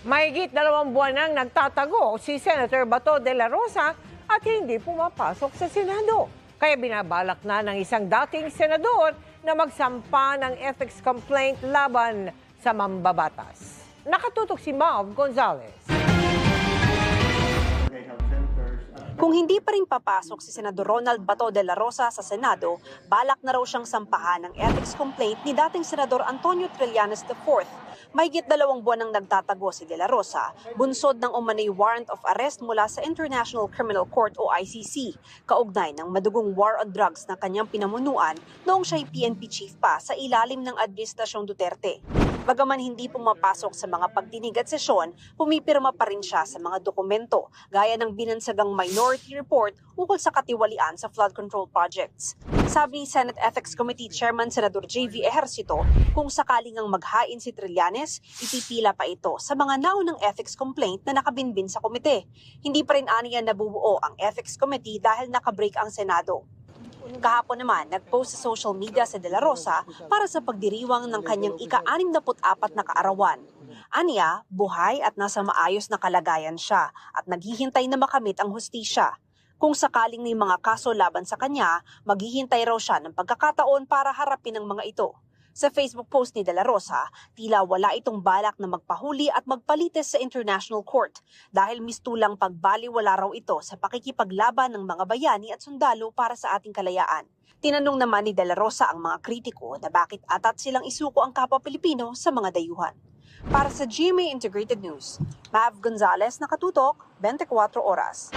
Mahigit 2 buwan nang nagtatago si Senator Bato de la Rosa at hindi pumapasok sa Senado. Kaya binabalak na ng isang dating senador na magsampa ng ethics complaint laban sa mambabatas. Nakatutok si Mav Gonzalez. Kung hindi pa rin papasok si Senador Ronald Bato de la Rosa sa Senado, balak na raw siyang sampahan ng ethics complaint ni dating Senador Antonio Trillanes IV. Mahigit 2 buwan nang nagtatago si de la Rosa, bunsod ng umanay warrant of arrest mula sa International Criminal Court o ICC, kaugnay ng madugong war on drugs na kanyang pinamunuan noong siya'y PNP chief pa sa ilalim ng Administrasyong Duterte. Bagaman hindi pumapasok sa mga pagdinig at sesyon, pumipirma pa rin siya sa mga dokumento gaya ng binansagang minority report ukol sa katiwalian sa flood control projects. Sabi ni Senate Ethics Committee Chairman Senador J.V. Ejercito, kung sakaling ang maghain si Trillanes, ipipila pa ito sa mga naunang ethics complaint na nakabinbin sa komite. Hindi pa rin aniya nabubuo ang Ethics Committee dahil nakabreak ang Senado. Kahapon naman, nag-post sa social media si De La Rosa para sa pagdiriwang ng kanyang ika-64 na kaarawan. Aniya, buhay at nasa maayos na kalagayan siya at naghihintay na makamit ang hustisya. Kung sakaling may mga kaso laban sa kanya, maghihintay raw siya ng pagkakataon para harapin ang mga ito. Sa Facebook post ni De La Rosa, tila wala itong balak na magpahuli at magpalites sa International Court dahil mistulang pagbaliwala raw ito sa pakikipaglaban ng mga bayani at sundalo para sa ating kalayaan. Tinanong naman ni De La Rosa ang mga kritiko na bakit atat silang isuko ang kapwa Pilipino sa mga dayuhan. Para sa GMA Integrated News, Mav Gonzalez, nakatutok, 24 oras.